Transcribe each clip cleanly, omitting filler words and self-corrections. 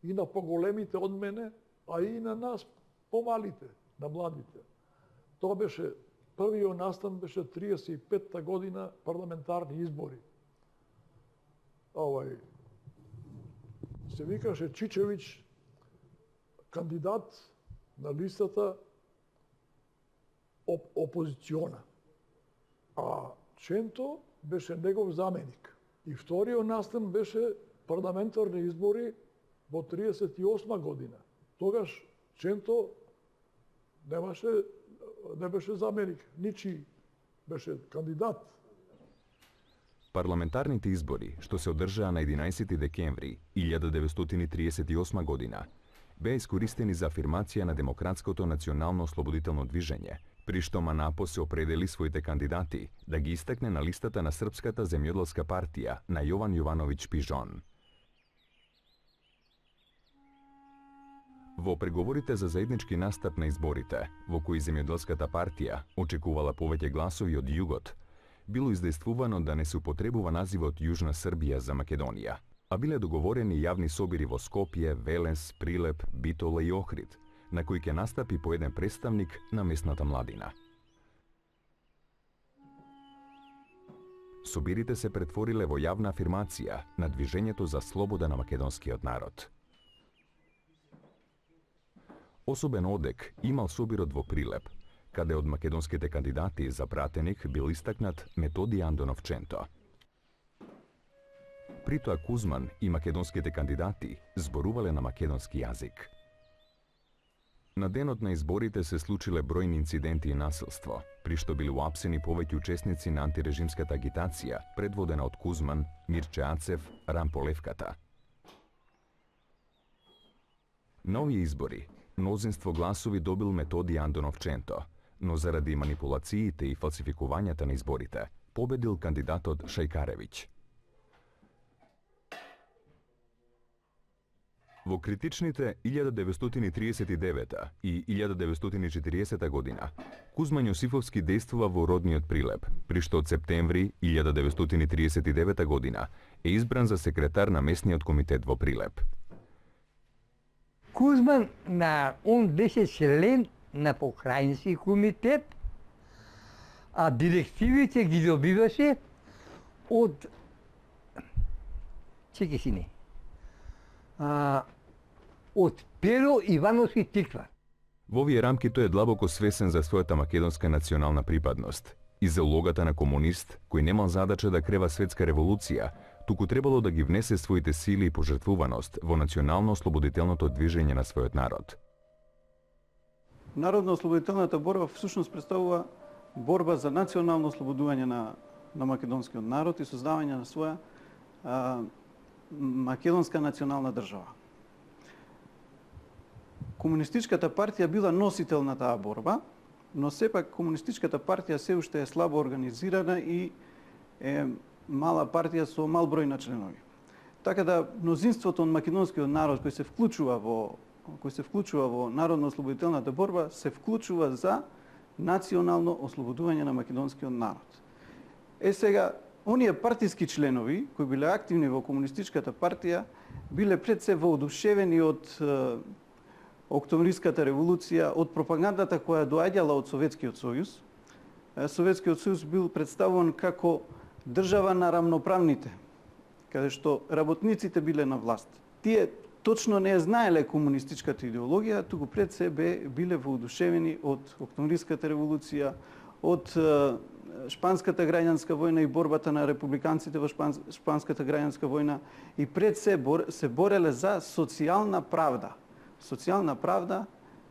и на поголемите од мене, а и на нас помалите, на младите. Тоа беше првиот настан, беше 35-та година парламентарни избори. Се викаше Чичевиќ, кандидат на листата опозициона. А Ченто беше негов заменик. И вториот настан беше парламентарни избори во 38 година. Тогаш Ченто не беше заменик, ничи беше кандидат. Парламентарните избори, што се одржаа на 11 декември 1938 година, беа искористени за афирмација на демократското национално ослободително движење, при што Манапо се определи своите кандидати да ги истакне на листата на Српската земјоделска партија на Јован Јовановиќ Пижон. Во преговорите за заеднички настап на изборите, во кои земјоделската партија очекувала повеќе гласови од југот, било издействувано да не се употребува називот Јужна Србија за Македонија, а биле договорени јавни собири во Скопје, Велес, Прилеп, Битола и Охрид, на кои ќе настапи по еден представник на местната младина. Собирите се претвориле во јавна афирмација на движењето за слобода на македонскиот народ. Особен одек имал собирот во Прилеп, каде од македонските кандидати за пратеник бил истакнат Методи Андонов Ченто. При тоа Кузман и македонските кандидати зборувале на македонски јазик. На денот на изборите се случиле бројни инциденти и насилство, при што били уапсени повеќе учесници на антирежимската агитација, предводена од Кузман, Мирче Ацев, Рампо Левката. На овие избори, мнозинство гласови добил Методи Андонов Ченто, но заради манипулациите и фалсификувањата на изборите, победил кандидатот Шајкаревиќ. Во критичните 1939 и 1940 година, Кузман Јосифовски действува во родниот Прилеп, при што од септември 1939 година е избран за секретар на местниот комитет во Прилеп. Кузман, он беше член на покрајнски комитет, а директивите ги добиваше од од Перо Ивановски Тиква. Во овие рамки тој е длабоко свесен за својата македонска национална припадност и за улогата на комунист кој немал задача да крева светска револуција, туку требало да ги внесе своите сили и пожртвуваност во национално-ослободителното движење на својот народ. Народно-ослободителната борба всушност представува борба за национално ослободување на македонскиот народ и создавање на своја македонска национална држава. Комунистичката партија била носител на таа борба, но сепак комунистичката партија се уште е слабо организирана и е мала партија со мал број на членови. Така да мнозинството од македонскиот народ кој се вклучува во народно-ослободителната борба се вклучува за национално ослободување на македонскиот народ. Сега, оние партиски членови кои биле активни во комунистичката партија биле пред се воодушевени од Октомвриската револуција, од пропагандата која доаѓала од Советскиот сојуз. Советскиот сојуз бил представуван како држава на рамноправните, каде што работниците биле на власт. Тие точно не знаеле комунистичката идеологија, туку пред себе биле воодушевени од Октомвриската револуција, од Шпанската граѓанска војна и борбата на републиканците во Шпанската граѓанска војна и пред се бореле за социјална правда. Социјална правда,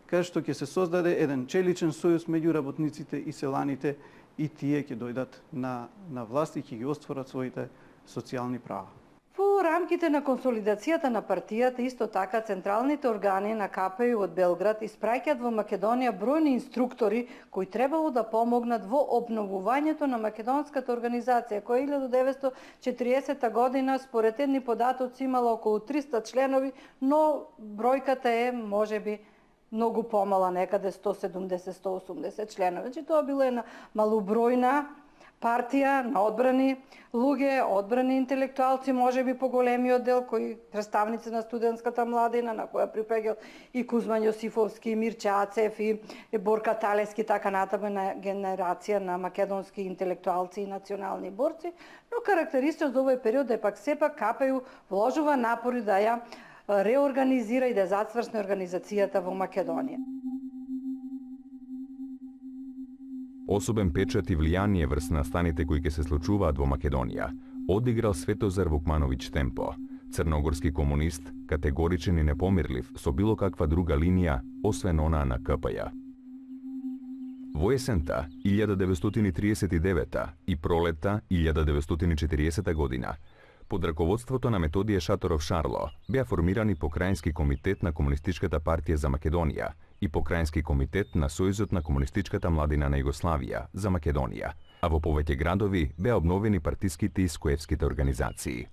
каде што ќе се создаде еден челичен сојуз меѓу работниците и селаните и тие ќе дојдат на власт и ќе ги остварат своите социјални права. Во рамките на консолидацијата на партијата, исто така централните органи на КПУ од Белград испраќаат во Македонија бројни инструктори кои требало да помогнат во обновувањето на македонската организација, која 1940 година според едни податоци имала околу 300 членови, но бројката е можеби многу помала, некаде 170-180 членови. Значи тоа била една малобројна партија на одбрани луѓе, одбрани интелектуалци, можеби поголемиот дел, кои представници на студентската младина, на која припаѓал и Кузман Јосифовски, и Мирче Ацев, и Борка Талески, така натаму на генерација на македонски интелектуалци и национални борци, но карактеристично за овој период е пак сепак КПУ вложува напори да ја реорганизира и да зацврсне организацијата во Македонија. Особен печат и влијание врз настаните кои ќе се случуваат во Македонија одиграл Светозар Вукмановиќ Темпо, црногорски комунист, категоричен и непомирлив со било каква друга линија, освен онаа на КПЈ. Во есента 1939 и пролетта 1940 година, под раководството на Методије Шаторов Шарло, беа формирани Покрајински комитет на Комунистичката партија за Македонија и Покрајински комитет на Сојузот на Комунистичката младина на Југославија за Македонија, а во повеќе градови беа обновени партиските и скоевските организации.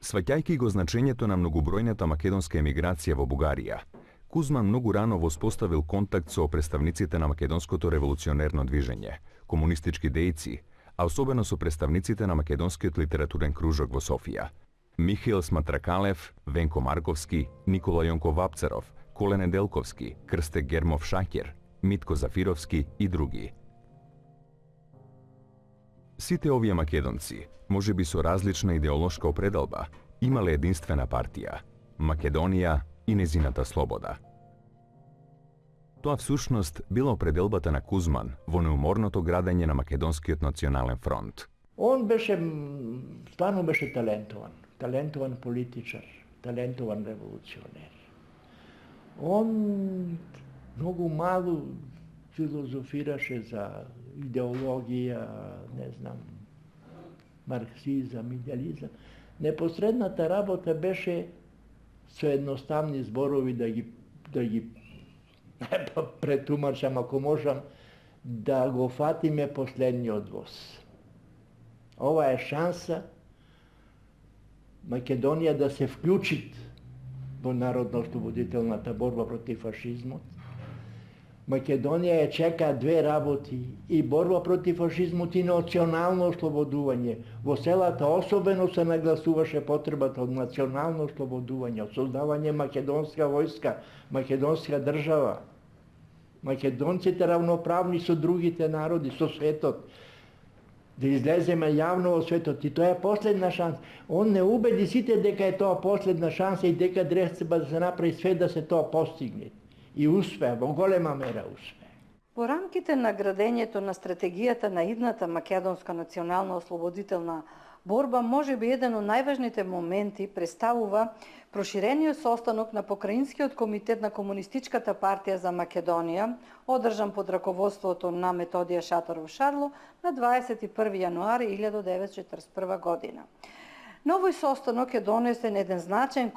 Сваќајќи го значењето на многобројната македонска емиграција во Бугарија, Кузман многу рано воспоставил контакт со представниците на македонското револуционерно движење, комунистички дејци, а особено со представниците на македонскиот литературен кружок во Софија. Михаил Сматракалев, Венко Марковски, Никола Јонков Вапцаров, Коле Неделковски, Крсте Гермов Шакер, Митко Зафировски и други. Сите овие македонци, можеби со различна идеолошка определба, имале единствена партија – Македонија и незината слобода. Тоа всушност била определбата на Кузман во неуморното градење на Македонскиот национален фронт. Он беше, стварно беше талентован политичар, талентован револуционер. Он многу мало филозофираше за идеологија, не знам, марксизам, идеализам. Непосредната работа беше со едноставни зборови да ги претумачам, ако можам, да го фатиме последниот воз. Ова е шанса Македонија да се вклучи во народно-ослободителната борба против фашизмот. Македонија ја чека две работи, и борба против фашизмот и национално ослободување. Во селата особено се нагласуваше потребата од национално ослободување, од создавање македонска војска, македонска држава. Македонците равноправни со другите народи, со светот. Да излеземе јавно во светот, и тоа е последна шанса. Он не убеди сите дека е тоа последна шанса и дека треба да се направи све да се тоа постигне. И успеа, во голема мера успеа. Во рамките на градењето на стратегијата на идната македонска национално-ослободителна борба, можеби еден од најважните моменти представува проширениот состанок на Покраинскиот комитет на Комунистичката партија за Македонија, одржан под раководството на Методије Шаторов Шарло на 21 јануари 1941 година. На овој состанок е донесен еден значаен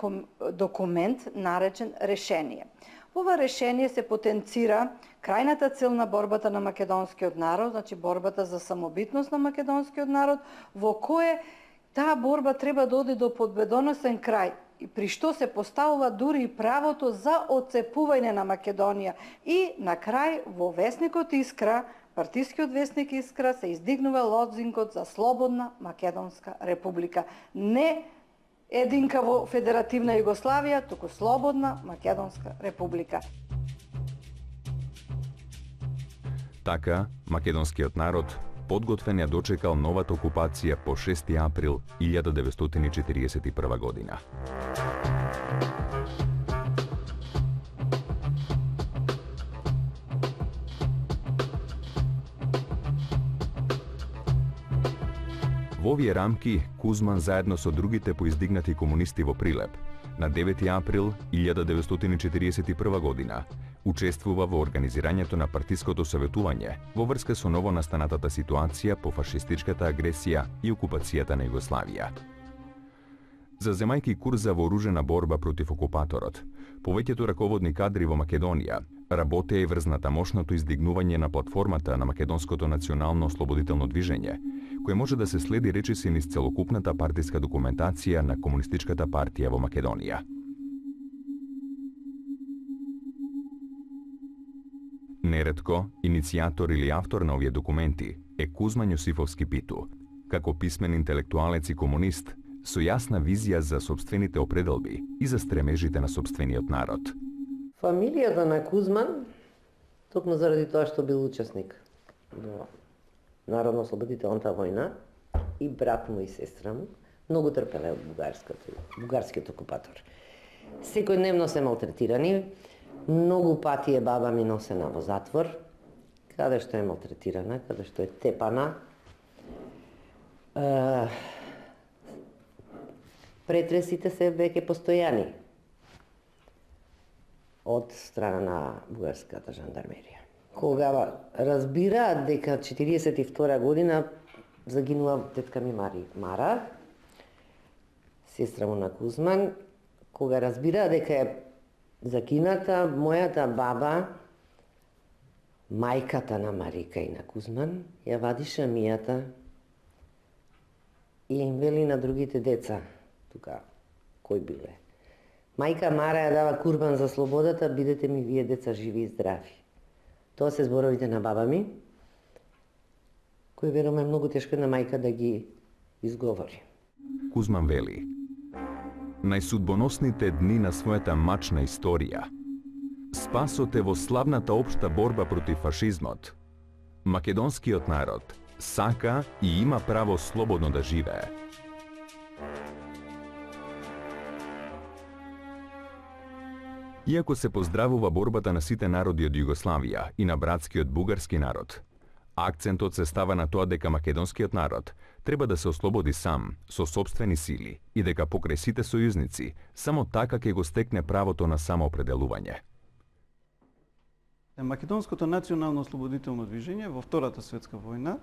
документ наречен решение. Во ова решение се потенцира крајната цел на борбата на македонскиот народ, значи борбата за самобитност на македонскиот народ, во кое таа борба треба да оди до победоносен крај, и при што се поставува дури и правото за отцепување на Македонија. И на крај во весникот Искра, партискиот весник Искра, се издигнува лозингот за слободна Македонска република. Не единка во Федеративна Југославија, туку слободна Македонска република. Така, македонскиот народ подготвен ја дочекал новата окупација по 6 април 1941 година. Во овие рамки, Кузман заедно со другите поиздигнати комунисти во Прилеп, на 9 април 1941 година, учествува во организирањето на партиското советување во врска со новонастанатата ситуација по фашистичката агресија и окупацијата на Југославија. Заземајќи курс за вооружена борба против окупаторот, повеќето раководни кадри во Македонија работеа и врз натамошното издигнување на платформата на Македонското национално ослободително движење, кој може да се следи речиси низ целокупната партиска документација на Комунистичката партија во Неретко, иницијатор или автор на овие документи е Кузман Јосифовски Питу, како писмен интелектуалец и комунист, со јасна визија за собствените определби и за стремежите на собствениот народ. Фамилијата на Кузман, токму заради тоа што бил учесник во Народно-ослободителната војна и брат му и сестра му, многу трпеле од бугарскиот окупатор. Секојдневно се малтретирани, многу пати е баба ми носена во затвор, каде што е малтретирана, каде што е тепана. Претресите се веќе постојани од страна на бугарската жандармерија. Кога разбираат дека 42 година загинува тетка ми Мара, сестра му на Кузман, кога разбираат дека е закината, мојата баба, мајката на Марика и на Кузман, ја вади шамијата и им вели на другите деца, тука, кој биле. Мајка Мара ја дава курбан за слободата, бидете ми вие деца живи и здрави. Тоа се зборовите на баба ми, кој верувам е многу тешко на мајка да ги изговори. Кузман вели: најсудбоносните дни на својата мачна историја, спасот е во славната општа борба против фашизмот. Македонскиот народ сака и има право слободно да живее. Иако се поздравува борбата на сите народи од Југославија и на братскиот бугарски народ, акцентот се става на тоа дека македонскиот народ треба да се ослободи сам, со собствени сили, и дека покрај сите сојузници, само така ќе го стекне правото на самоопределување. Македонското национално ослободително движење во Втората светска војна,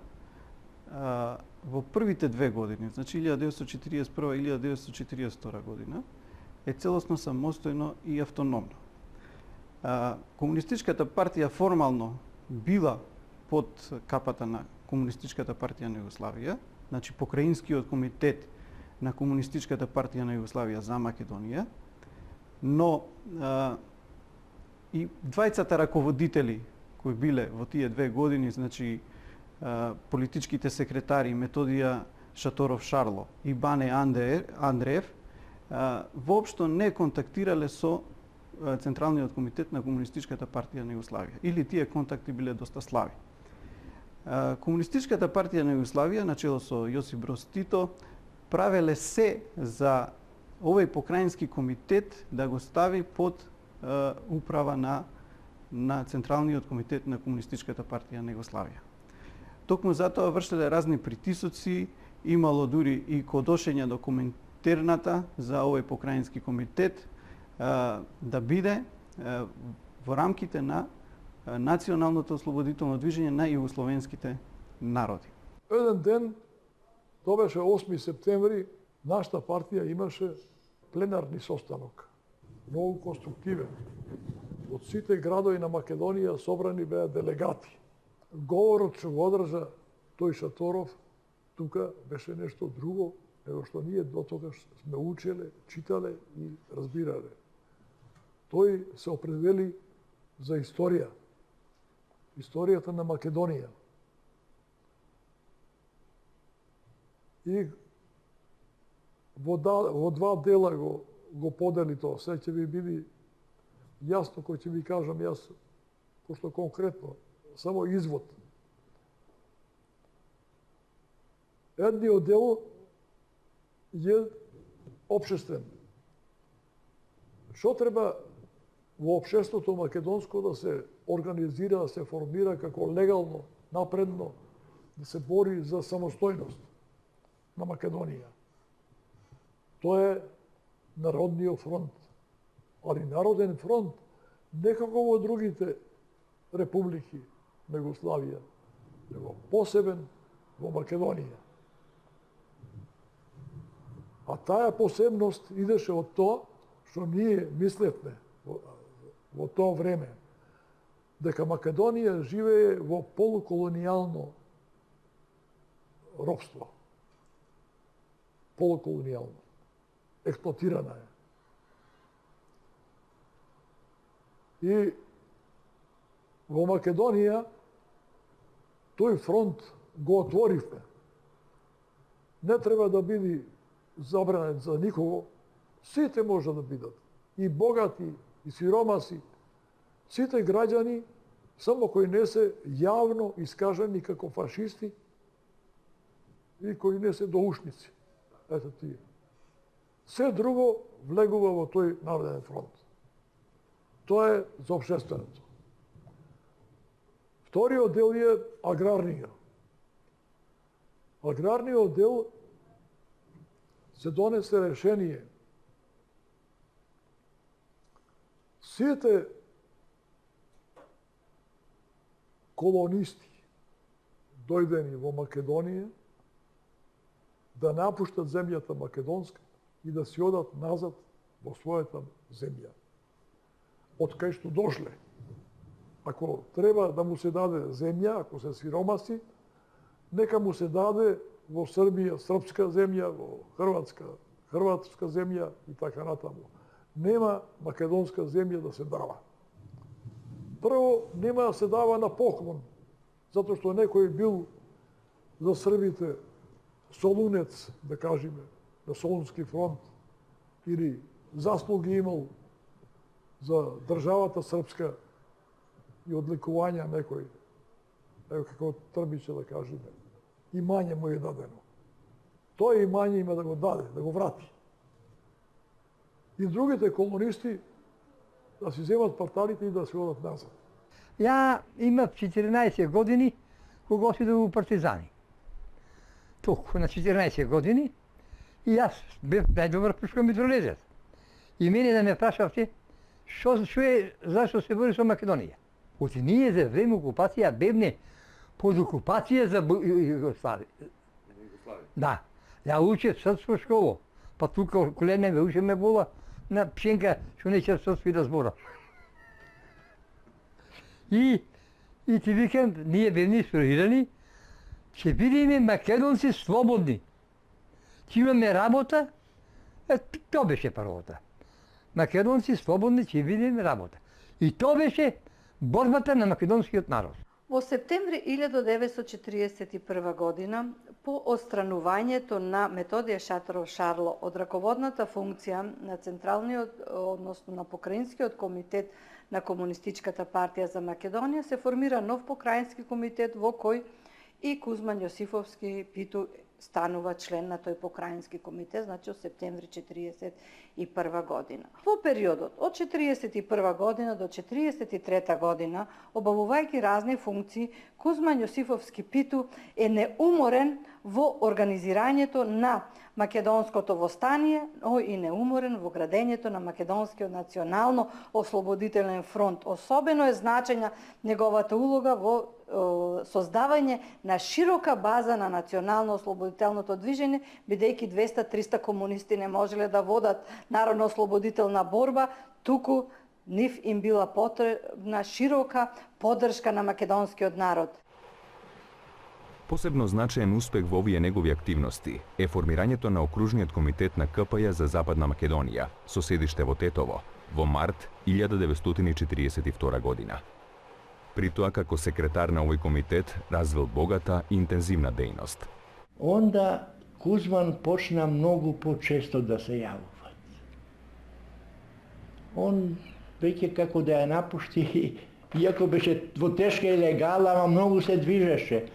во првите две години, значи 1941 и 1942 година, е целосно самостојно и автономно. Комунистичката партија формално била под капата на Комунистичката партија на Југославија, значи покраинскиот комитет на Комунистичката партија на Југославија за Македонија, но и двајцата раководители кои биле во тие две години, значи политичките секретари Методија Шаторов Шарло и Бане Андреев, воопшто не контактирале со Централниот комитет на Комунистичката партија на Југославија, или тие контакти биле доста слаби. Комунистичката партија на Југославија, начело со Јосип Броз Тито, правеле се за овој покраински комитет да го стави под управа на Централниот комитет на Комунистичката партија на Југославија. Токму затоа вршеле разни притисоци, имало дури и кодошења до Коминтерната за овој покраински комитет да биде во рамките на националното ослободително движење на југословенските народи. Еден ден, тоа беше 8 септември, нашата партија имаше пленарни состанок, многу конструктивен. Од сите градови на Македонија собрани беа делегати. Говорот што го одржа тој Шаторов, тука беше нешто друго, него што ние до тогаш сме учеле, читале и разбирале. Тој се определи за историја, историјата на Македонија. И во два дела го подели тоа. Се ќе ви биде јасно кој ќе ви кажам јас, пошто конкретно, само извод. Едниот дел е општествен. Што треба во општеството македонско да се организира, да се формира како легално, напредно, да се бори за самостојност на Македонија. Тоа е Народниот фронт. Али Народен фронт не како во другите републики на Југославија, него посебен во Македонија. А таа посебност идеше од тоа што ние мислевме во тоа време, дека Македонија живее во полуколонијално робство. Полуколонијално. Експлоатирана е. И Во Македонија тој фронт го отворивме. Не треба да биде забранет за никого. Сите може да бидат. И богати, и сиромаси. Сите граѓани, само кои не се јавно искажани како фашисти и кои не се доушници. Ето тие. Се друго влегува во тој народен фронт. Тоа е за општественото. Вториот дел е аграрниот. Аграрниот дел се донесе решение. Сите колонисти дојдени во Македонија да напуштат земјата македонска и да си одат назад во својата земја. Од кај што дошле. Ако треба да му се даде земја, ако се сиромаси, нека му се даде во Србија српска земја, во Хрватска хрватска земја и така натаму. Нема македонска земја да се дава. Прво, нема да се дава на поклон, затоа што некој бил за србите солунец, да кажеме, на Солунски фронт, или заслуги имал за државата српска и одликувања некој, ево како Трбиче да кажеме, имање му е дадено. Тоа имање има да го даде, да го врати. И другите колонисти да си земат парталите и да се одат назад. Ја имав 14 години кога си до партизани. Толку на 14 години и јас бев најдобар пушкомитролезец. И мене да ме прашавте што е, зашто се бори со Македонија. Оти ние за време окупација бевне под окупација за Југославија. Да. Ја учев српско школо, па тука колене ме учеме бола на пшенка што не ќе српски да збора. И ти викам, ние бевме инспирирани, ќе бидеме македонци слободни. Ќе имаме работа, тоа беше првото. Македонци слободни ќе бидеме работа. И тоа беше борбата на македонскиот народ. Во септември 1941 година, по отстранувањето на Методије Шатров Шарло од раководната функција на Централниот, односно на Покраинскиот комитет на Комунистичката партија за Македонија, се формира нов покраински комитет во кој и Кузман Јосифовски Питу станува член на тој покраински комитет, значи од септември 1941 година. Во периодот од 1941 година до 1943 година, обавувајќи разни функции, Кузман Јосифовски Питу е неуморен во организирањето на македонското востание, но и неуморен во градењето на македонскиот национално ослободителен фронт. Особено е значајна неговата улога во создавање на широка база на национално ослободителното движење, бидејќи 200-300 комунисти не можеле да водат народно-ослободителна борба, туку нив им била потребна широка поддршка на македонскиот народ. Посебно значаен успех во овие негови активности е формирањето на окружниот комитет на КПЈ за Западна Македонија, со седиште во Тетово, во март 1942 година. При тоа како секретар на овој комитет развил богата и интензивна дејност. Онда Кузман почна многу почесто да се јавува. Он веќе како да ја напушти, иако беше во тешка илегала, ама многу се движеше.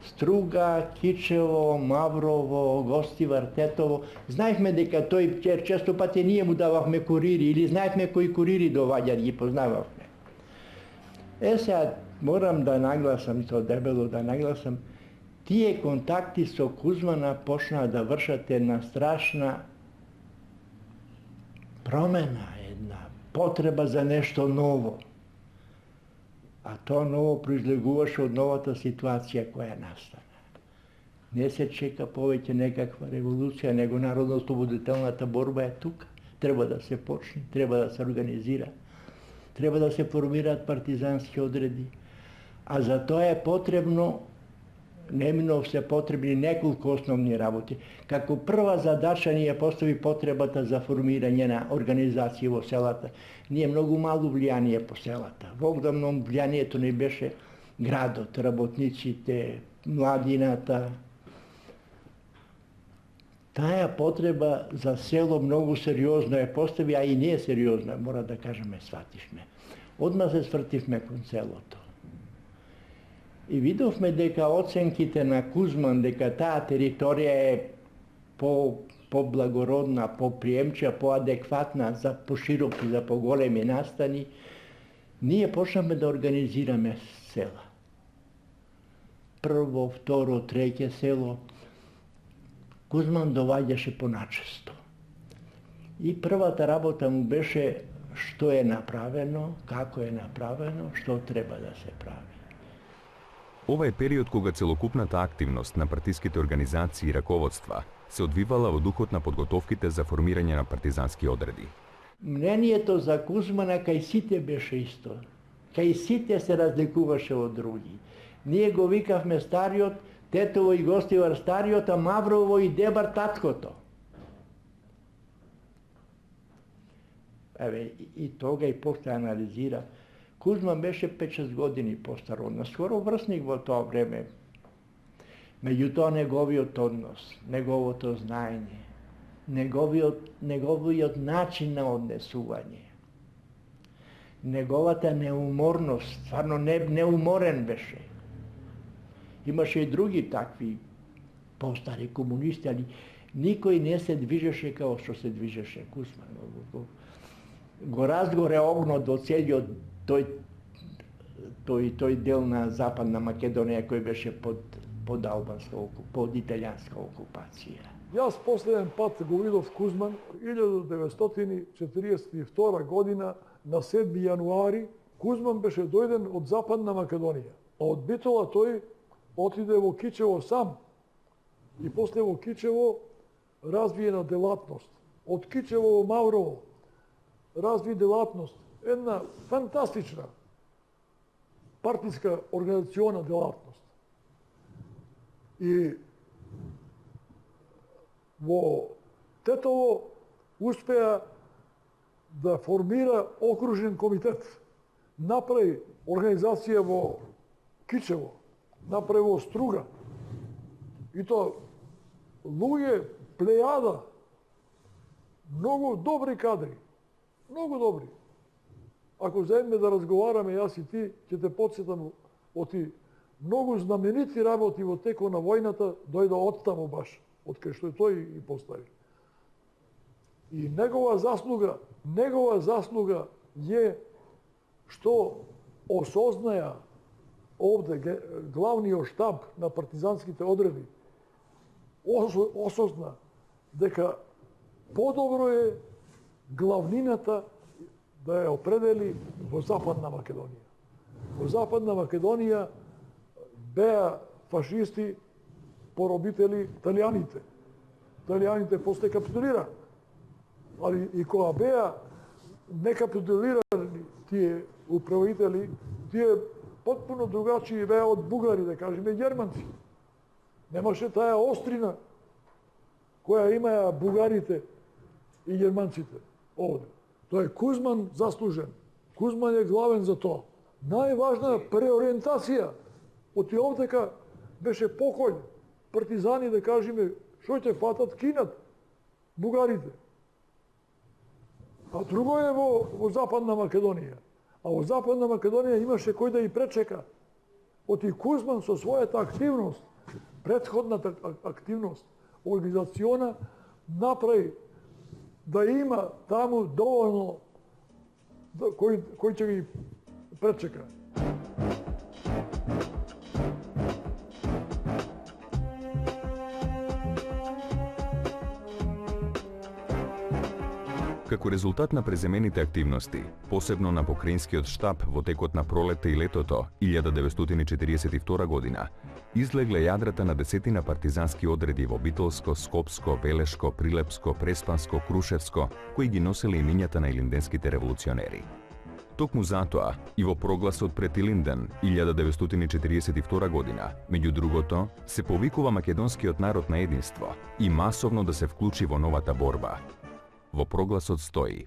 Струга, Кичево, Маврово, Гостивар, Тетово. Знаевме дека тој често пати ние му дававме курири или знаевме кои курири доваѓа, ги познававме. Сега морам да нагласам, то дебело да нагласам, тие контакти со Кузмана почнаа да вршат една страшна промена, една потреба за нешто ново. А тоа ново произлегуваше од новата ситуација која настана. Не се чека повеќе некаква револуција, него народно-ослободителната борба е тука. Треба да се почне, треба да се организира, треба да се формираат партизански одреди. А за тоа е потребно Неминов се потребни неколку основни работи. Како прва задача ни ја постави потребата за формирање на организација во селата. Ние многу мало влијание по селата. Во огромном влијанието ни беше градот, работниците, младината. Таа потреба за село многу сериозно ја постави, а и не сериозно, мора да кажеме, сватишме. Одма се свртивме кон селото. И видовме дека оценките на Кузман, дека таа територија е по-благородна, по-приемча, по-адекватна за пошироки, за поголеми настани, ние почнавме да организираме села. Прво, второ, треќе село, Кузман доваѓаше поначесто. И првата работа му беше што е направено, како е направено, што треба да се прави. Ова е период кога целокупната активност на партиските организации и раководства се одвивала во духот на подготовките за формирање на партизански одреди. Мнението за Кузмана кај сите беше исто. Кај сите се разликуваше од други. Ние го викавме стариот, Тетово и Гостивар стариот, а Маврово и Дебар таткото. Еве, и тога и после анализира. Кузман беше 5-6 години постар од нас, скоро врсник во тоа време. Меѓутоа неговиот однос, неговото знаење, неговиот начин на однесување, неговата неуморност, стварно неуморен беше. Имаше и други такви постари комунисти, али никој не се движеше како што се движеше Кузман. Го разгоре огнот до целиот тој дел на Западна Македонија кој беше под албанска, под италијанска окупација. Јас последен пат го видов Кузман 1942 година на 7 јануари. Кузман беше дојден од Западна Македонија, а од Битола тој отиде во Кичево сам и после во Кичево развиена делатност. Од Кичево во Маврово разви делатност, една фантастична партиска организациона делатност. И во Тетово успеа да формира окружен комитет, направи организација во Кичево, направи во Струга. И тоа луѓе, плејада, многу добри кадри, многу добри. Ако заедме да разговараме, јас и ти, ќе те подсетам оти многу знаменити работи во текот на војната, дојде од таму баш, од кај што тој и постави. И негова заслуга е што осознаја овде главниот штаб на партизанските одреди, осозна дека подобро е главнината да ја определи во Западна Македонија. Во Западна Македонија беа фашисти, поробители италијаните. Италијаните после капитулира. Али и кога беа не капитулирани тие управители, тие потпуно другачи беа од бугари, да кажеме, германци. Немаше таа острина која имаја бугарите и германците овде. Тоа е Кузман заслужен. Кузман е главен за тоа. Најважна преориентација од и овдека беше покој. Партизани, да кажеме, што ќе фатат, кинат бугарите. А друго е во Западна Македонија. А во Западна Македонија имаше кој да и пречека. Од и Кузман со својата активност, претходната активност, организациона, направи да има таму доволно кој ќе ги пречека. Како резултат на преземените активности, посебно на покраинскиот штаб во текот на пролетта и летото 1942 година, излегле јадрата на десетина партизански одреди во Битолско, Скопско, Белешко, Прилепско, Преспанско, Крушевско, кои ги носеле имињата на илинденските револуционери. Токму затоа и во прогласот пред Илинден 1942 година, меѓу другото, се повикува македонскиот народ на единство и масовно да се вклучи во новата борба. Во прогласот стои: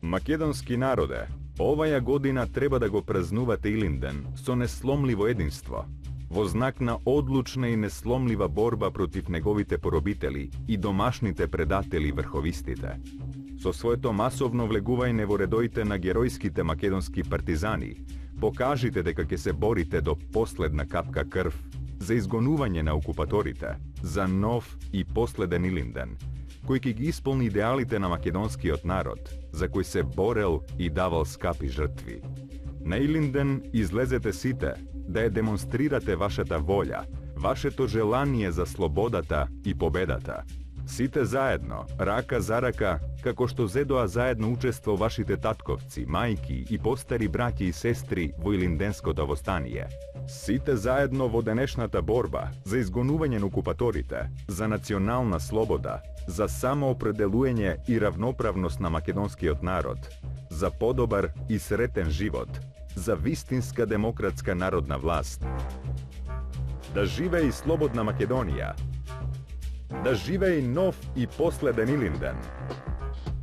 Македонски народе, оваја година треба да го празнувате Илинден со несломливо единство, во знак на одлучна и несломлива борба против неговите поробители и домашните предатели врховистите. Со своето масовно влегување во редоите на геројските македонски партизани, покажите дека ќе се борите до последна капка крв за изгонување на окупаторите, за нов и последен Илинден, кој ќе ги исполни идеалите на македонскиот народ, за кој се борел и давал скапи жртви. На Илинден излезете сите да ја демонстрирате вашата волја, вашето желание за слободата и победата. Сите заедно, рака за рака, како што зедоа заедно учество вашите татковци, мајки и постари браќи и сестри во Илинденското востание. Сите заедно во денешната борба за изгонување на окупаторите, за национална слобода, за самоопределување и равноправност на македонскиот народ, за подобар и сретен живот, за вистинска демократска народна власт. Да живее слободна Македонија! Да живее нов и последен Илинден!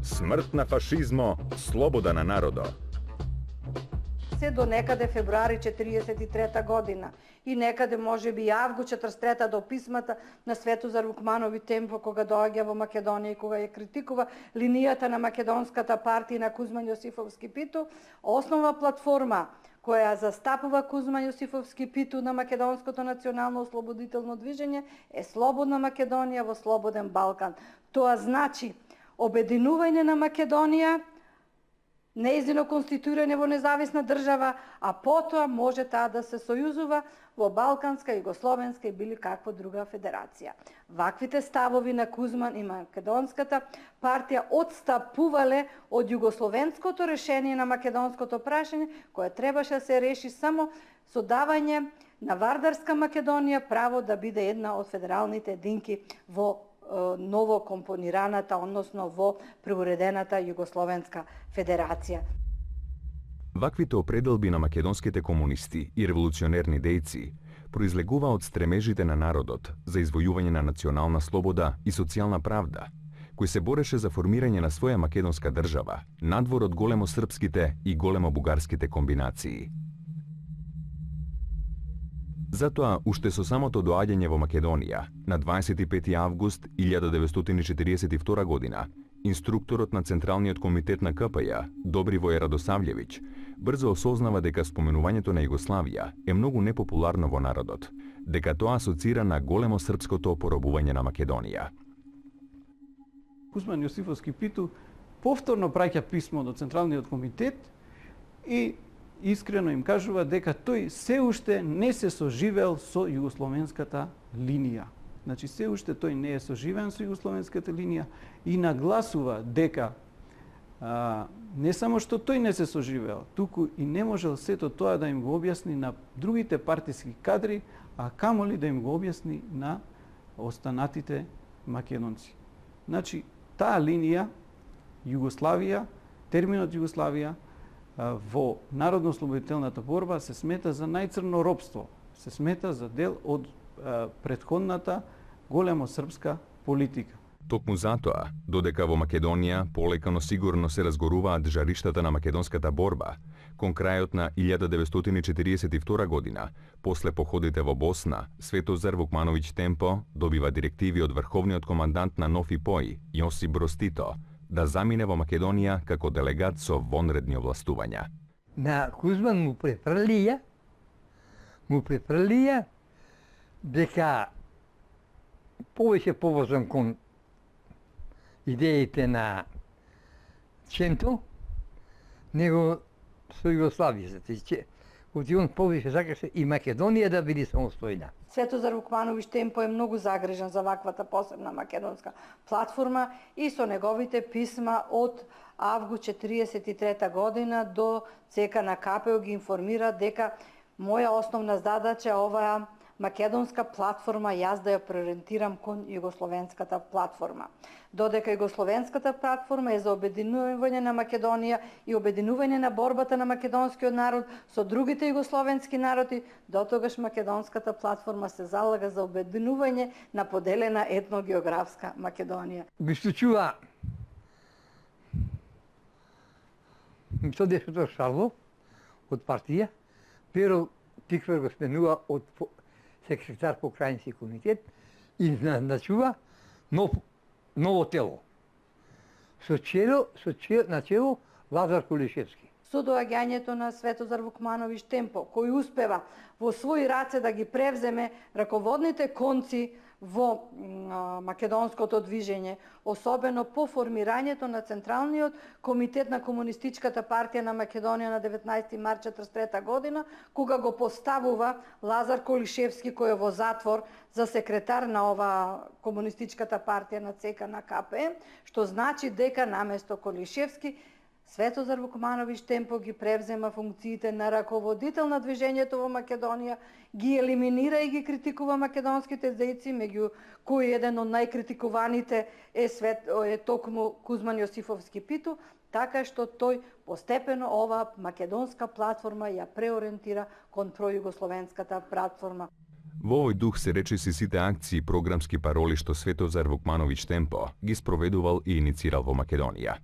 Смрт на фашизмо, слобода на народо! Се до некаде февруари 1943 година и некаде може би август 1943 до писмата на Светозар Вукмановиќ Темпо кога доаѓа во Македонија и кога ја критикува линијата на Македонската партија на Кузман Јосифовски Питу, основна платформа која застапува Кузман Јосифовски Питу на македонското национално ослободително движење е Слободна Македонија во Слободен Балкан. Тоа значи обединување на Македонија, нејзино конституирање во независна држава, а потоа може таа да се сојузува во Балканска, Југословенска и били каква друга федерација. Ваквите ставови на Кузман и Македонската партија отстапувале од југословенското решение на македонското прашање, кое требаше да се реши само со давање на Вардарска Македонија право да биде една од федералните единки во ново компонираната, односно во преуредената Југословенска федерација. Ваквите определби на македонските комунисти и револуционерни дејци произлегува од стремежите на народот за извојување на национална слобода и социјална правда, кој се бореше за формирање на своја македонска држава, надвор од големо српските и големо бугарските комбинации. Затоа, уште со самото доаѓање во Македонија, на 25 август 1942 година, инструкторот на Централниот комитет на КПЈ, Добривој Радосављевиќ, брзо осознава дека споменувањето на Југославија е многу непопуларно во народот, дека тоа асоцира на големо српското поробување на Македонија. Кузман Јосифовски Питу повторно праќа писмо до Централниот комитет и искрено им кажува дека тој се уште не се соживел со југословенската линија. Значи, се уште тој не е соживен со југословенската линија и нагласува дека не само што тој не се соживел, туку и не можел сето тоа да им го објасни на другите партиски кадри, а камоли да им го објасни на останатите македонци. Значи, таа линија, Југославија, терминот Југославија, во народно-ослободителната борба се смета за најцрно робство, се смета за дел од претходната големо српска политика. Токму затоа, додека во Македонија полека но сигурно се разгоруваат жариштата на македонската борба, кон крајот на 1942 година, после походите во Босна, Светозар Вукмановиќ Темпо добива директиви од врховниот командант на НОФ ИПОИ, Јосип Броз Тито, да замине во Македонија како делегат со вонредни овластувања. На Кузман му префрлија дека повеќе повозен кон идеите на Ченто, него со Југославија. Оти он повеќе сакаше и Македонија да биде самостојна. Светозар Вукмановиќ Темпо е многу загрижен за ваквата посебна македонска платформа и со неговите писма од август 1943 година до ЦК на КПЈ ги информира дека моја основна задача е оваа македонска платформа, јас да ја преориентирам кон југословенската платформа. Додека југословенската платформа е за обединување на Македонија и обединување на борбата на македонскиот народ со другите југословенски народи, дотогаш македонската платформа се залага за обединување на поделена етногеографска Македонија. Го исклучува Методијското Шарло од партија, Перо Тиквер го сменува од секретар по крајински комитет и назначува ново тело. На чело Лазар Колишевски. Со доаѓањето на Светозар Вукмановиќ Темпо, кој успева во своји раце да ги превземе раководните конци во македонското движење, особено по формирањето на Централниот комитет на Комунистичката партија на Македонија на 19 март 1943 година, кога го поставува Лазар Колишевски, кој е во затвор за секретар на ова Комунистичката партија на ЦК на КП, што значи дека наместо Колишевски Светозар Вукмановиќ Темпо ги превзема функциите на раководител на движењето во Македонија, ги елиминира и ги критикува македонските дејци, меѓу кои еден од најкритикуваните е токму Кузман Јосифовски Питу, така што тој постепено ова македонска платформа ја преориентира кон пројугословенската платформа. Во овој дух се речиси сите акции и програмски пароли што Светозар Вукмановиќ Темпо ги спроведувал и иницирал во Македонија.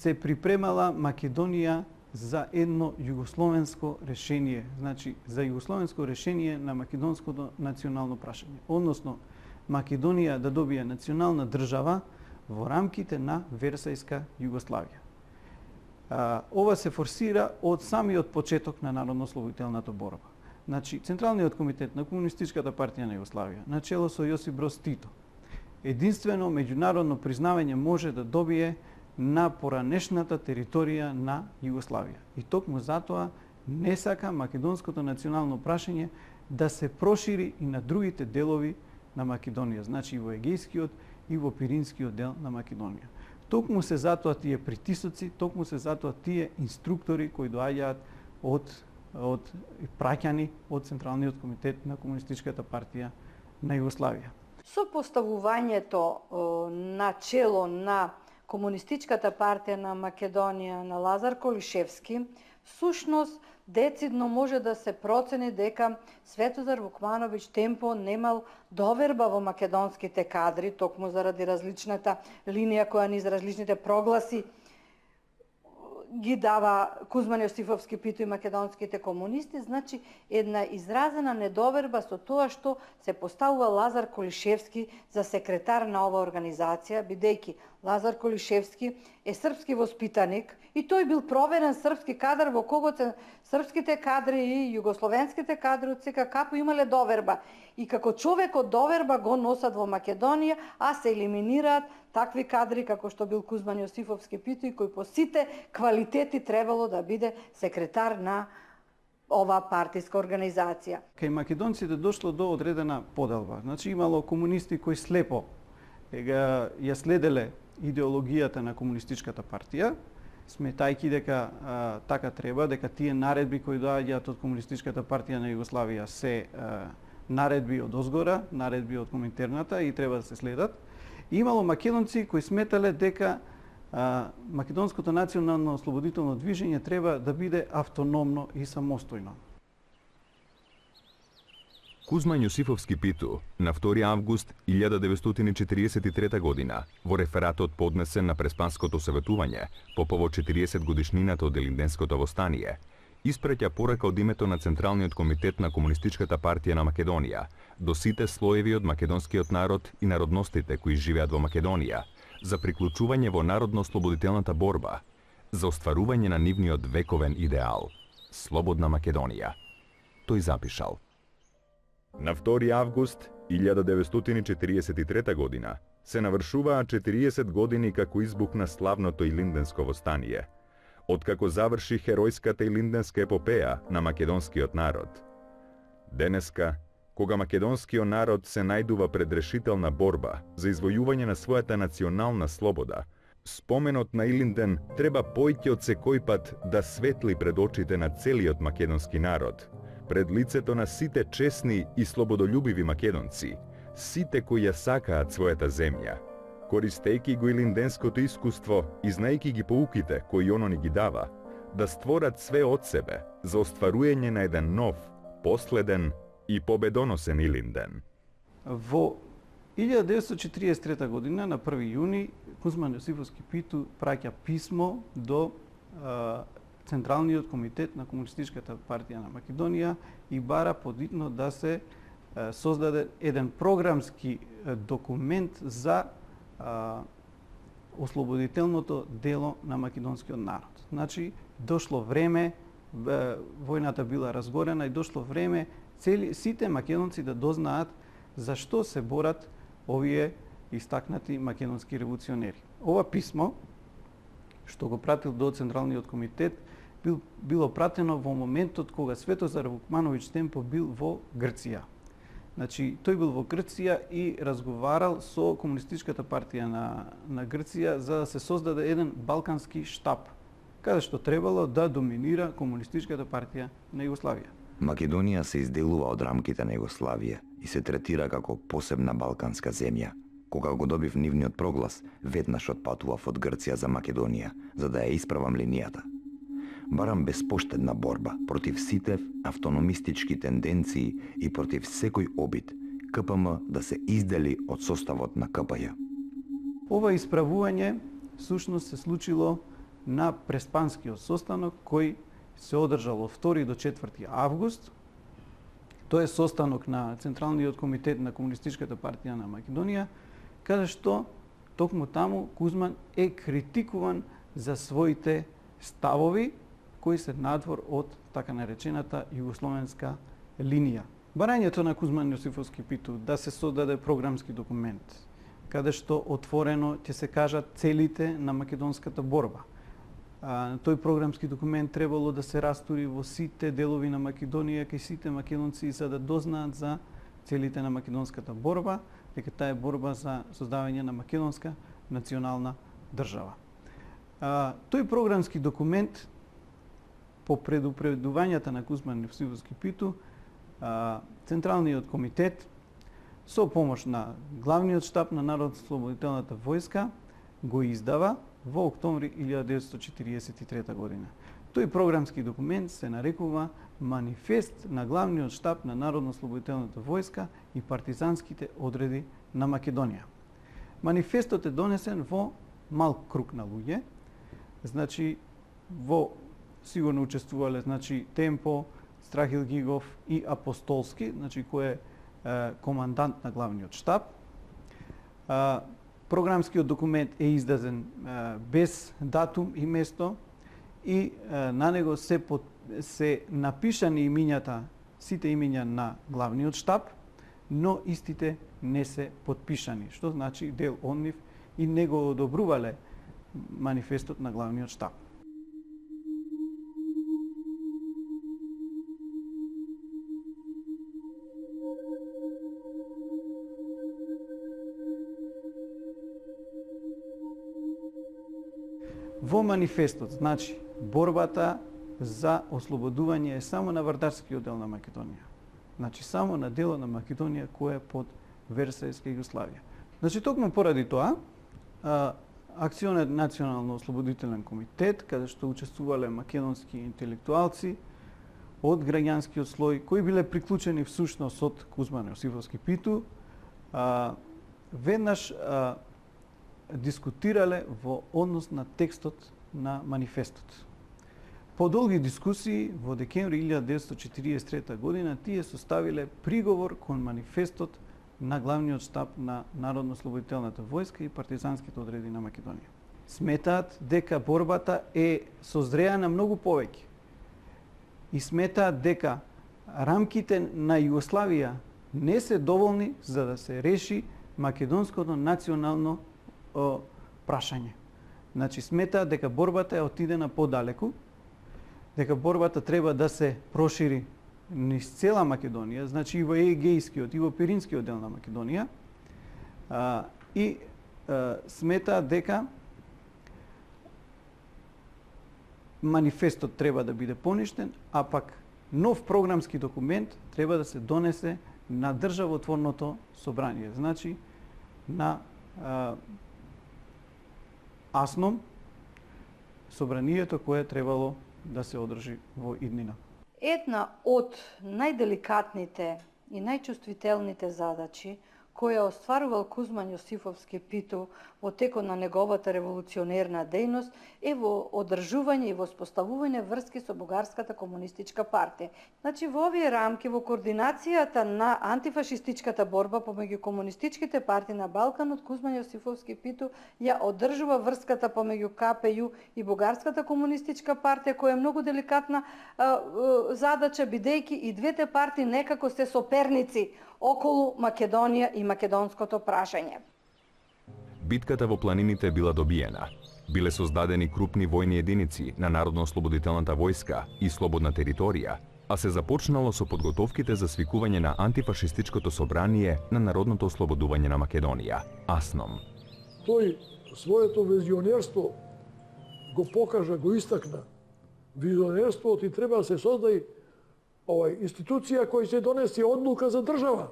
Се припремала Македонија за едно југословенско решение, значи за југословенско решение на македонското национално прашање, односно Македонија да добие национална држава во рамките на Версајска Југославија. Ова се форсира од самиот почеток на народно-ослободителната борба. Значи, Централниот комитет на Комунистичката партија на Југославија, начело со Јосип Броз Тито, единствено меѓународно признавање може да добие на поранешната територија на Југославија. И токму затоа не сака македонското национално прашање да се прошири и на другите делови на Македонија, значи и во Егејскиот и во Пиринскиот дел на Македонија. Токму се затоа тие притисоци, токму се затоа тие инструктори кои доаѓаат од праќани од Централниот комитет на Комунистичката партија на Југославија. Со поставувањето на чело на Комунистичката партија на Македонија на Лазар Колишевски, всушност децидно може да се процени дека Светозар Вукмановиќ Темпо немал доверба во македонските кадри, токму заради различната линија која низ различните прогласи ги дава Кузман Јосифовски Питу и македонските комунисти, значи една изразена недоверба со тоа што се поставува Лазар Колишевски за секретар на ова организација, бидејќи Лазар Колишевски е српски воспитаник и тој бил проверен српски кадар во кого српските кадри и југословенските кадри од ЦК имале доверба. И како човек од доверба го носат во Македонија, а се елиминираат такви кадри како што бил Кузман Јосифовски Питу и кој по сите квалитети требало да биде секретар на ова партиска организација. Кај македонците дошло до одредена поделба. Значи имало комунисти кои слепо ја следеле идеологијата на Комунистичката партија, сметајќи дека така треба, дека тие наредби кои доаѓаат од Комунистичката партија на Југославија се наредби од озгора, наредби од Коминтерната и треба да се следат. И имало македонци кои сметале дека македонското национално ослободително движење треба да биде автономно и самостојно. Кузман Јосифовски Питу на 2 август 1943 година во рефератот поднесен на Преспанското советување по повод 40 годишнината од Илинденското востание, испраќа порака од името на Централниот комитет на Комунистичката партија на Македонија до сите слоеви од македонскиот народ и народностите кои живеат во Македонија за приклучување во народно-ослободителната борба, за остварување на нивниот вековен идеал – слободна Македонија. Тој запишал: На 2 август 1943 година се навршуваат 40 години како избухна славното Илинденско востание, откако заврши херојската Илинденска епопеја на македонскиот народ. Денеска, кога македонскиот народ се најдува пред решителна борба за извојување на својата национална слобода, споменот на Илинден треба поиќе од секој пат да светли пред очите на целиот македонски народ, пред лицето на сите честни и слободолюбиви македонци, сите кои ја сакаат својата земја, користејќи го илинденското искуство и знаејќи ги поуките кои оно ни ги дава, да створат све од себе за остваруење на еден нов, последен и победоносен Илинден. Во 1943 година, на 1 јуни, Кузман Јосифовски Питу праќа писмо до Централниот комитет на Комунистичката партија на Македонија и бара подитно да се создаде еден програмски документ за ослободителното дело на македонскиот народ. Значи, дошло време, војната била разгорена и дошло време сите македонци да дознаат зашто се борат овие истакнати македонски револуционери. Ова писмо, што го пратил до Централниот комитет, било пратено во моментот кога Светозар Вукмановиќ Стемпо бил во Грција. Значи, тој бил во Грција и разговарал со Комунистичката партија на Грција за да се создаде еден балкански штаб, каде што требало да доминира Комунистичката партија на Југославија. Македонија се изделува од рамките на Југославија и се третира како посебна балканска земја. Кога го добив нивниот проглас, веднаш отпатував од Грција за Македонија, за да ја исправам линијата. Барам безпоштедна борба против сите автономистички тенденции и против секој обид КПМ да се издели од составот на КПЈ. Ова исправување сушност се случило на Преспанскиот состанок кој се одржал од 2 до 4 август. Тој е состанок на Централниот комитет на Комунистичката партија на Македонија, каде што токму таму Кузман е критикуван за своите ставови кои се надвор од така наречената југословенска линија. Барањето на Кузман Јосифовски Питу да се создаде програмски документ, каде што отворено ќе се кажат целите на македонската борба. Тој програмски документ требало да се растури во сите делови на Македонија, кај сите македонци за да дознаат за целите на македонската борба, дека таа е борба за создавање на македонска национална држава. Тој програмски документ по предупредувањата на Кузман Јосифовски Питу, Централниот комитет со помош на главниот штаб на Народно-слободителната војска го издава во октомври 1943 година. Тој програмски документ се нарекува Манифест на главниот штаб на Народно-слободителната војска и партизанските одреди на Македонија. Манифестот е донесен во мал круг на луѓе, значи во сигурно учествувале Темпо, Страхил Гигов и Апостолски, значи кој е командант на главниот штаб. Програмскиот документ е издаден без датум и место и на него се напишани имињата, сите имиња на главниот штаб, но истите не се подпишани, што значи дел од нив и не го одобрувале манифестот на главниот штаб. Во манифестот, значи, борбата за ослободување е само на вардарскиот дел на Македонија. Значи, само на делот на Македонија кој е под Версајска Југославија. Значи, токму поради тоа, Акционер национално ослободителен комитет, каде што учествувале македонски интелектуалци од граѓанскиот слој, кои биле приклучени всушност од Кузман Јосифовски Питу, веднаш дискутирале во однос на текстот на манифестот. По долги дискусии во декември 1943 година тие составиле приговор кон манифестот на главниот штаб на Народно-слободителната војска и партизанските одреди на Македонија. Сметаат дека борбата е созреана многу повеќе и сметаат дека рамките на Југославија не се доволни за да се реши македонското национално прашање. Значи, сметаат дека борбата е отидена подалеку, дека борбата треба да се прошири низ цела Македонија, значи и во Егејскиот и во Пиринскиот дел на Македонија, и сметаат дека манифестот треба да биде поништен, а пак нов програмски документ треба да се донесе на државотворното собрание, значи на АСНОМ, собранието кое требало да се одржи во иднина. Една од најделикатните и најчувствителните задачи која остварувал Кузман Јосифовски Питу во текот на неговата револуционерна дејност е во одржување и воспоставување врски со Бугарската комунистичка партија. Значи, во овие рамки, во координацијата на антифашистичката борба помеѓу комунистичките партии на Балканот, Кузман Јосифовски Питу ја одржува врската помеѓу КПЈ и Бугарската комунистичка партија, која е многу деликатна задача, бидејќи и двете партии некако се соперници околу Македонија и македонското прашање. Битката во планините била добиена. Биле создадени крупни војни единици на Народно-ослободителната војска и Слободна територија, а се започнало со подготовките за свикување на антифашистичкото собрание на Народното ослободување на Македонија, АСНОМ. Тој своето визионерство го покажа, го истакна. Визионерството ти треба да се создаде институција која се донесе одлука за држава.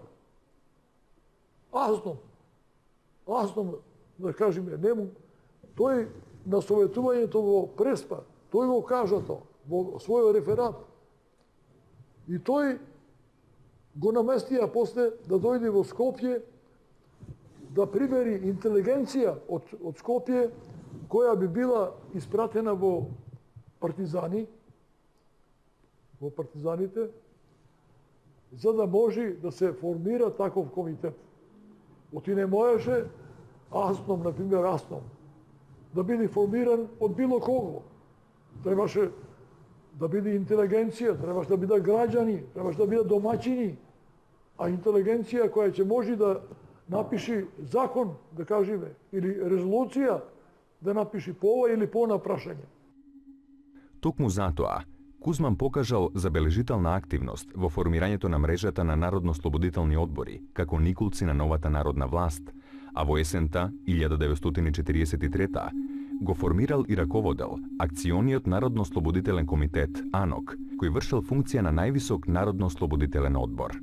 АСНОМ, да кажеме, нему, тој на советувањето во Преспа, тој го кажа тоа во својот реферат. И тој го наместија после да дојде во Скопје, да прибери интелигенција од Скопје, која би била испратена во партизаните, за да може да се формира таков комитет. Оти не можеше АСНОМ, например АСНОМ, да биде формиран од било кого. Требаше да биде интелигенција, требаше да бидат граѓани, требаше да бидат домаќини, а интелигенција која ќе може да напиши закон, да кажеме, или резолуција, да напиши по ова или по она прашање. Токму затоа, Кузман покажал забележителна активност во формирањето на мрежата на народно-слободителни одбори, како никулци на новата народна власт, а во есента 1943 го формирал и раководел Акциониот народно-слободителен комитет, АНОК, кој вршел функција на највисок народно-слободителен одбор.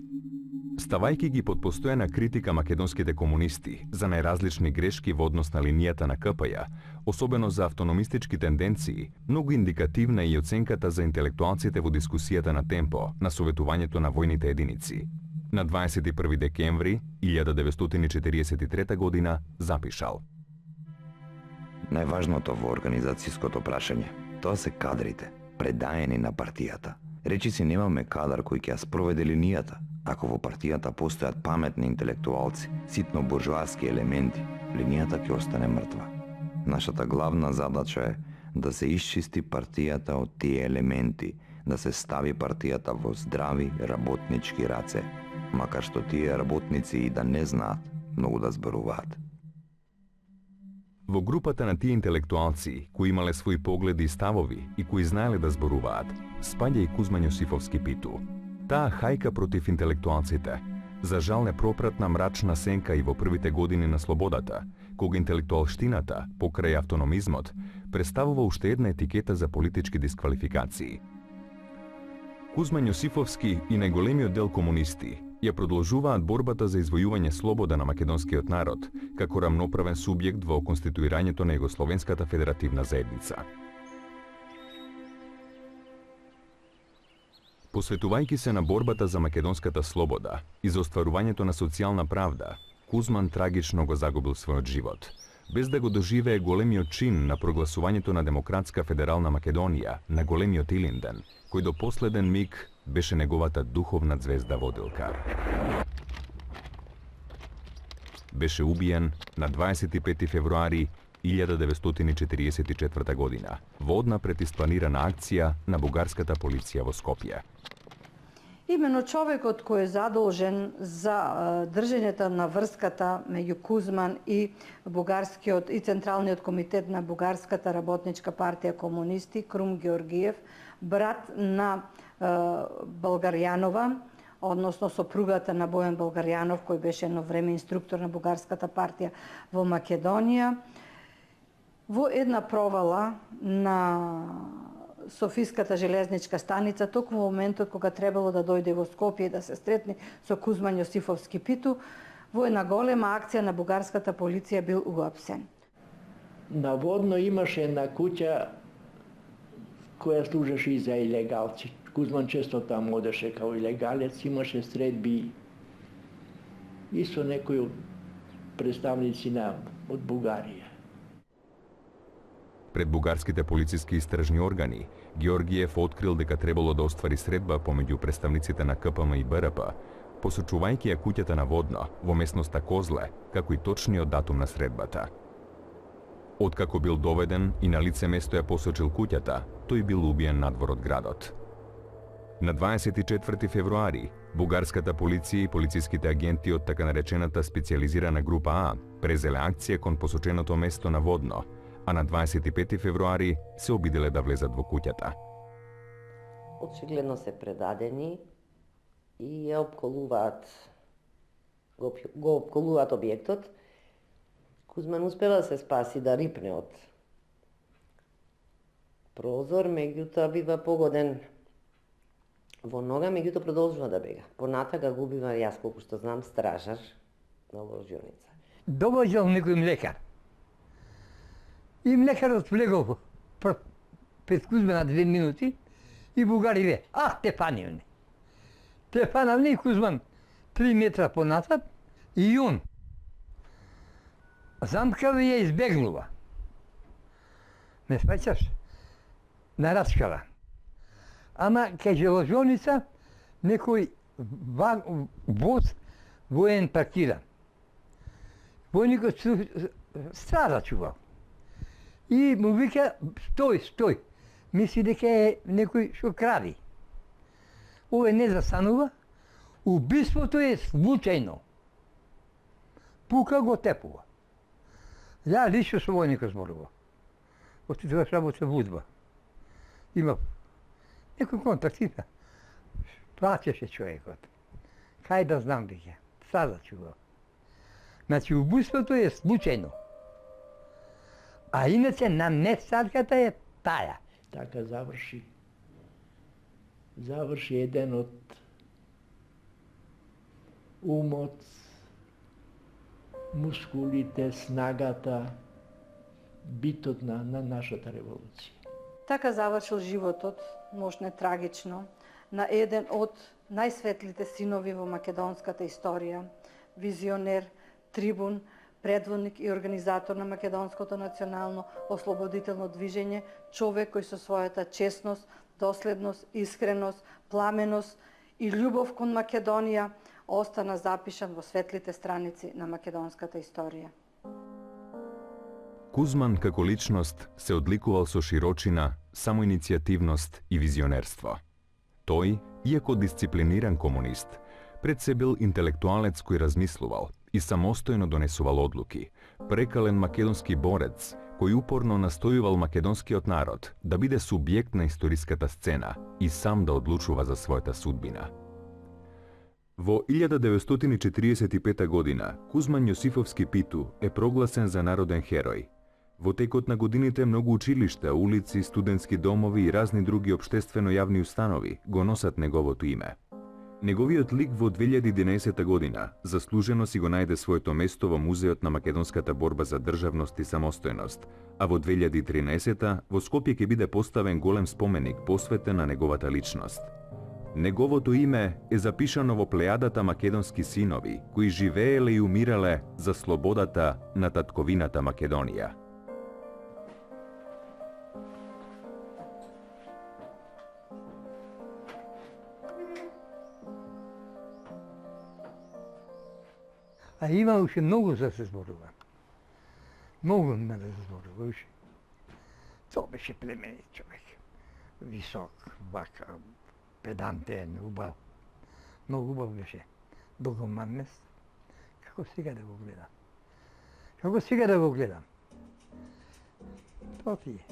Ставајќи ги под постојана критика македонските комунисти за најразлични грешки во однос на линијата на КПЈ, особено за автономистички тенденции, многу индикативна е и оценката за интелектуалците во дискусијата на Темпо на советувањето на војните единици. На 21 декември 1943 година запишал: Најважното во организацијското прашање, тоа се кадрите, предаени на партијата. Речиси немаме кадар кој ќе ја спроведе линијата. Ако во партијата постојат паметни интелектуалци, ситно буржуарски елементи, линијата ќе остане мртва. Нашата главна задача е да се исчисти партијата од тие елементи, да се стави партијата во здрави работнички раце, макар што тие работници и да не знаат многу да зборуваат. Во групата на тие интелектуалци, кои имале своји погледи и ставови и кои знаеле да зборуваат, спаѓа и Кузман Јосифовски Питу. Таа хајка против интелектуалците, за жал не пропратна мрачна сенка и во првите години на слободата, кога интелектуалштината, покрај автономизмот, представува уште една етикета за политички дисквалификации. Кузман Јосифовски и најголемиот дел комунисти ја продолжуваат борбата за извојување слобода на македонскиот народ, како рамноправен субјект во конституирањето на Југословенската федеративна заедница. Посветувајќи се на борбата за македонската слобода и за остварувањето на социјална правда, Кузман трагично го загубил својот живот, без да го доживее големиот чин на прогласувањето на демократска федерална Македонија на големиот Илинден, кој до последен миг беше неговата духовна ѕвезда водилка. Беше убиен на 25 февруари 1944 година во однапред испланирана акција на бугарската полиција во Скопје. Имено човекот кој е задолжен за држењето на врската меѓу Кузман и бугарскиот и Централниот комитет на Бугарската работничка партија комунисти, Крум Георгиев, брат на Българјанова, односно сопругата на Бојан Българјанов, кој беше едно време инструктор на Бугарската партија во Македонија, во една провала на Софиската железничка станица, токму во моментот кога требало да дојде во Скопје да се сретне со Кузман Јосифовски Питу, во една голема акција на бугарската полиција бил уапсен. Наводно имаше една куќа која служеше и за илегалци. Кузман често таму одеше као илегалец, имаше средби и со некои од представници од Бугарија. Пред бугарските полициски истражни органи, Георгиев открил дека требало да оствари средба помеѓу представниците на КПМ и БРП, посочувајќи ја куќата наводно во местноста Козле, како и точниот датум на средбата. Откако бил доведен и на лице место ја посочил куќата, тој бил убиен надвор од градот. На 24 февруари, бугарската полиција и полициските агенти од така наречената специализирана група А презеле акција кон посоченото место наводно, а на 25 февруари се обиделе да влезат во куќата. Очигледно се предадени и ја го обколуваат објектот. Кузман успела да се спаси, да рипне од прозор, меѓутоа бива погоден во нога, меѓутоа продолжува да бега. Понатака го убива, јас колку што знам, стражар на ложјоница. Доаѓал некој млекар. И млекарот влегол пред Кузмана 2 минути и бугарите, Стефанивни. Стефановни и Кузман 3 метра понатат и он замкава и ја избегнува. Не сваќаш? Нараскава. Ама кај желозоница некој воз воен паркира. Војникот страда чувал. И му вика, стој. Мисли дека е некој што кради. Овој не застанува. Убиството е случајно. Пука го тепува. Ја лично со војникот зборува. Отидуваш работа во Удба. Има некој контакт има. Плачеше човекот. Кај да знам дека. Сада чувал. Значи, убиството е случајно. А иначе наместатката е таја. Така заврши еден од умот, мускулите, снагата, битот на нашата револуција. Така завршил животот, можне трагично, на еден од најсветлите синови во македонската историја, визионер, трибун, предводник и организатор на македонското национално ослободително движење, човек кој со својата честност, доследност, искреност, пламеност и љубов кон Македонија остана запишан во светлите страници на македонската историја. Кузман како личност се одликувал со широчина, самоиницијативност и визионерство. Тој, иако дисциплиниран комунист, пред се бил интелектуалец кој размислувал и самостојно донесувал одлуки, прекален македонски борец кој упорно настојувал македонскиот народ да биде субјект на историската сцена и сам да одлучува за својата судбина. Во 1945 година Кузман Јосифовски Питу е прогласен за народен херој. Во текот на годините многу училишта, улици, студентски домови и разни други општествено јавни установи го носат неговото име. Неговиот лик во 2011 година заслужено си го најде своето место во Музеот на македонската борба за државност и самостојност, а во 2013 во Скопје ќе биде поставен голем споменик посветен на неговата личност. Неговото име е запишано во плејадата македонски синови кои живееле и умирале за слободата на татковината Македонија. А има уште многу за се зборува. Многу има да се зборува уште. Тоа беше племенит човек. Висок, вака, педантен, убав. Многу убав беше. Долгоманест. Како сега да го гледам? Тоа ти е.